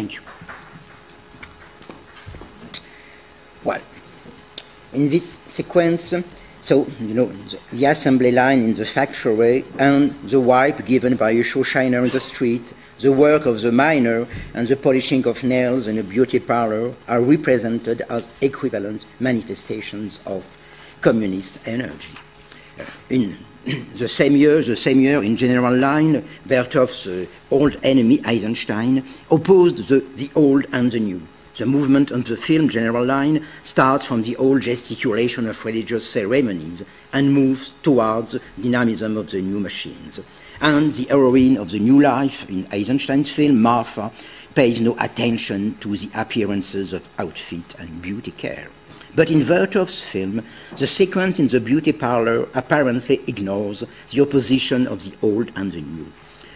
Thank you. Well, in this sequence, so, you know, the assembly line in the factory and the wipe given by a shoe shiner in the street, the work of the miner and the polishing of nails in a beauty parlor are represented as equivalent manifestations of communist energy. In the same year, in general line, Vertov's old enemy, Eisenstein, opposed the old and the new. The movement on the film general line starts from the old gesticulation of religious ceremonies and moves towards dynamism of the new machines. And the heroine of the new life in Eisenstein's film, Martha, pays no attention to the appearances of outfit and beauty care. But in Vertov's film, the sequence in the beauty parlor apparently ignores the opposition of the old and the new,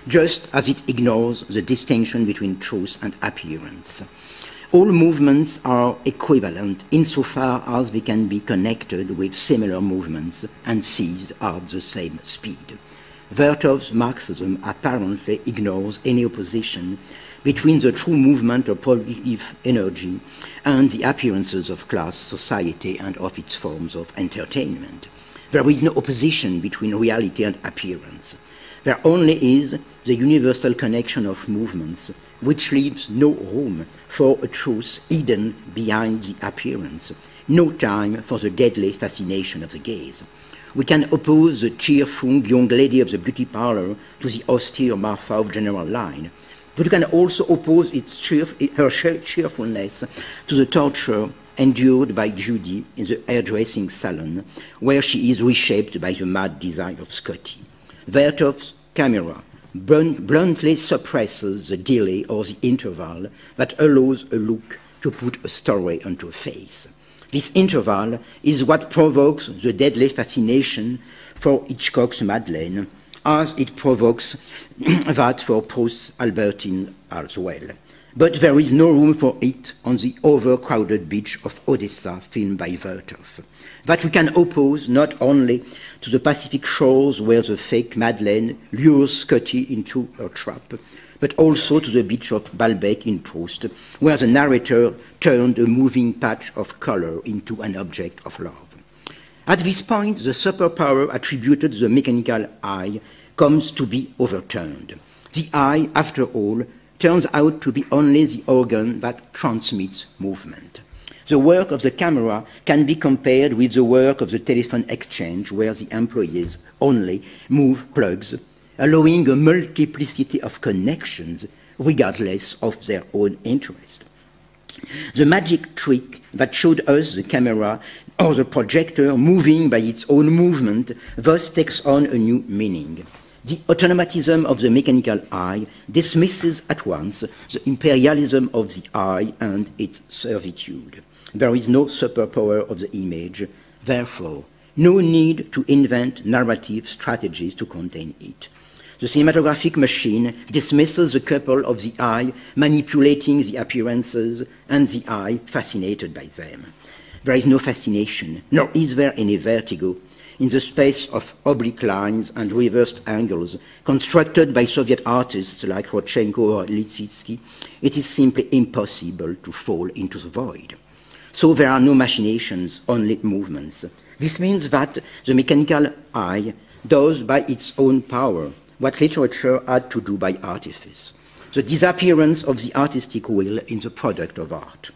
just as it ignores the distinction between truth and appearance. All movements are equivalent insofar as they can be connected with similar movements and seized at the same speed. Vertov's Marxism apparently ignores any opposition between the true movement of positive energy and the appearances of class society and of its forms of entertainment. There is no opposition between reality and appearance. There only is the universal connection of movements, which leaves no room for a truth hidden behind the appearance, no time for the deadly fascination of the gaze. We can oppose the cheerful young lady of the beauty parlor to the austere Martha of general line, but we can also oppose her cheerfulness to the torture endured by Judy in the hairdressing salon, where she is reshaped by the mad desire of Scotty. Vertov's camera bluntly suppresses the delay or the interval that allows a look to put a story onto a face. This interval is what provokes the deadly fascination for Hitchcock's Madeleine, as it provokes that for Proust's Albertine as well. But there is no room for it on the overcrowded beach of Odessa filmed by Vertov. That we can oppose not only to the Pacific shores where the fake Madeleine lures Scotty into her trap, but also to the beach of Balbec in Proust, where the narrator turned a moving patch of color into an object of love. At this point, the superpower attributed to the mechanical eye comes to be overturned. The eye, after all, turns out to be only the organ that transmits movement. The work of the camera can be compared with the work of the telephone exchange, where the employees only move plugs, allowing a multiplicity of connections regardless of their own interest. The magic trick that showed us the camera or the projector moving by its own movement thus takes on a new meaning. The automatism of the mechanical eye dismisses at once the imperialism of the eye and its servitude. There is no superpower of the image, therefore no need to invent narrative strategies to contain it. The cinematographic machine dismisses the couple of the eye manipulating the appearances and the eye fascinated by them. There is no fascination, nor is there any vertigo, in the space of oblique lines and reversed angles constructed by Soviet artists like Rodchenko or Litsitsky. It is simply impossible to fall into the void. So there are no machinations, only movements. This means that the mechanical eye does by its own power what literature had to do by artifice, the disappearance of the artistic will in the product of art.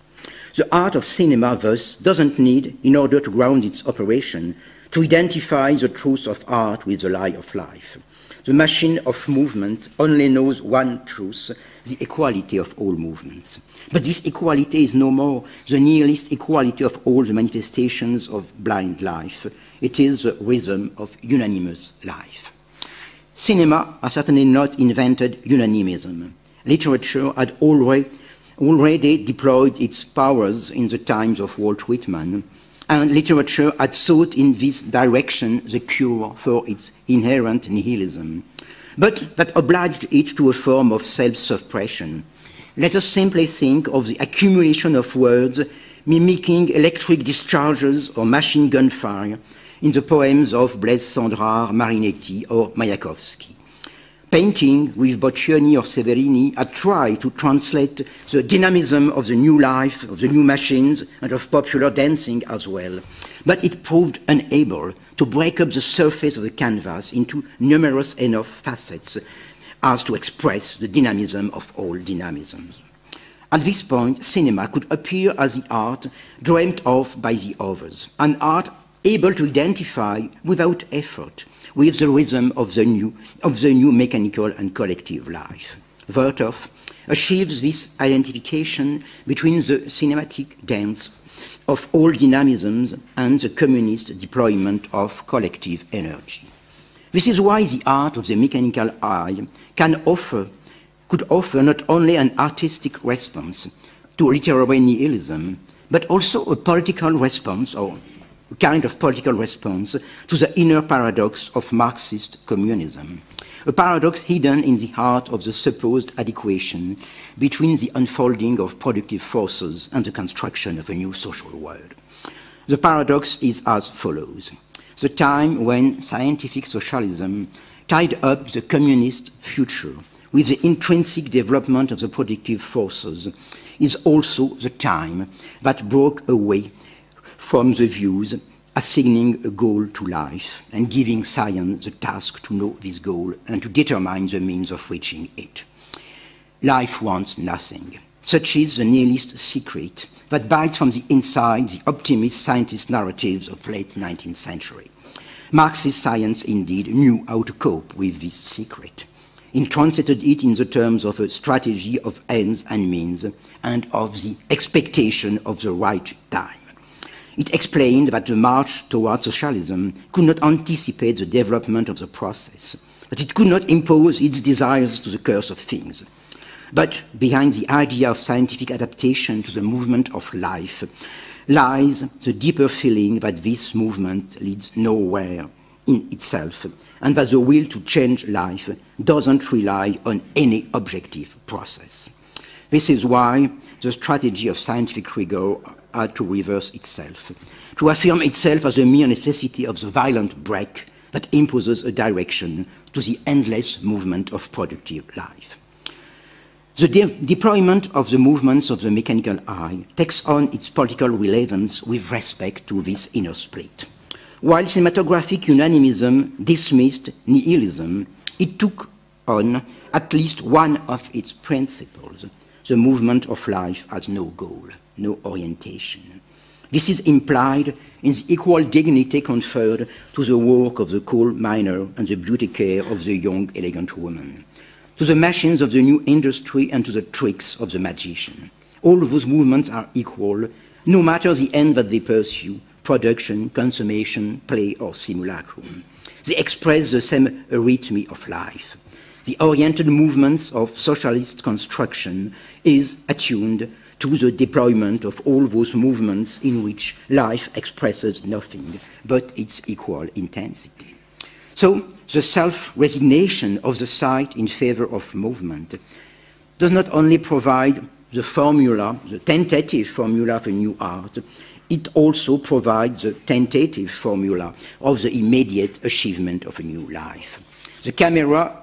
The art of cinema thus doesn't need, in order to ground its operation, to identify the truth of art with the lie of life. The machine of movement only knows one truth, the equality of all movements. But this equality is no more the nihilist equality of all the manifestations of blind life. It is the rhythm of unanimous life. Cinema has certainly not invented unanimism. Literature had already deployed its powers in the times of Walt Whitman, and literature had sought in this direction the cure for its inherent nihilism. But that obliged it to a form of self-suppression. Let us simply think of the accumulation of words mimicking electric discharges or machine gun fire in the poems of Blaise Cendrars, Marinetti, or Mayakovsky. painting with Boccioni or Severini had tried to translate the dynamism of the new life, of the new machines, and of popular dancing as well. But it proved unable to break up the surface of the canvas into numerous enough facets as to express the dynamism of all dynamisms. At this point, cinema could appear as the art dreamt of by the others, an art able to identify without effort with the rhythm of the new mechanical and collective life. Vertov achieves this identification between the cinematic dance of all dynamisms and the communist deployment of collective energy. This is why the art of the mechanical eye could offer not only an artistic response to literary nihilism, but also a political response, or a kind of political response to the inner paradox of Marxist communism, a paradox hidden in the heart of the supposed adequation between the unfolding of productive forces and the construction of a new social world. The paradox is as follows. The time when scientific socialism tied up the communist future with the intrinsic development of the productive forces is also the time that broke away from the views assigning a goal to life and giving science the task to know this goal and to determine the means of reaching it. Life wants nothing. Such is the nihilist secret that bites from the inside the optimist scientist narratives of late 19th century. Marxist science indeed knew how to cope with this secret. It translated it in the terms of a strategy of ends and means and of the expectation of the right time. It explained that the march towards socialism could not anticipate the development of the process, that it could not impose its desires to the course of things. But behind the idea of scientific adaptation to the movement of life lies the deeper feeling that this movement leads nowhere in itself, and that the will to change life doesn't rely on any objective process. This is why the strategy of scientific rigor had to reverse itself, to affirm itself as a mere necessity of the violent break that imposes a direction to the endless movement of productive life. The deployment of the movements of the mechanical eye takes on its political relevance with respect to this inner split. While cinematographic unanimism dismissed nihilism, it took on at least one of its principles, the movement of life has no goal, no orientation. This is implied in the equal dignity conferred to the work of the coal miner and the beauty care of the young, elegant woman, to the machines of the new industry and to the tricks of the magician. All those movements are equal, no matter the end that they pursue, production, consummation, play, or simulacrum. They express the same arrhythmy of life. The oriented movements of socialist construction is attuned to the deployment of all those movements in which life expresses nothing but its equal intensity. So, the self-resignation of the site in favor of movement does not only provide the formula, the tentative formula for new art, it also provides the tentative formula of the immediate achievement of a new life. The camera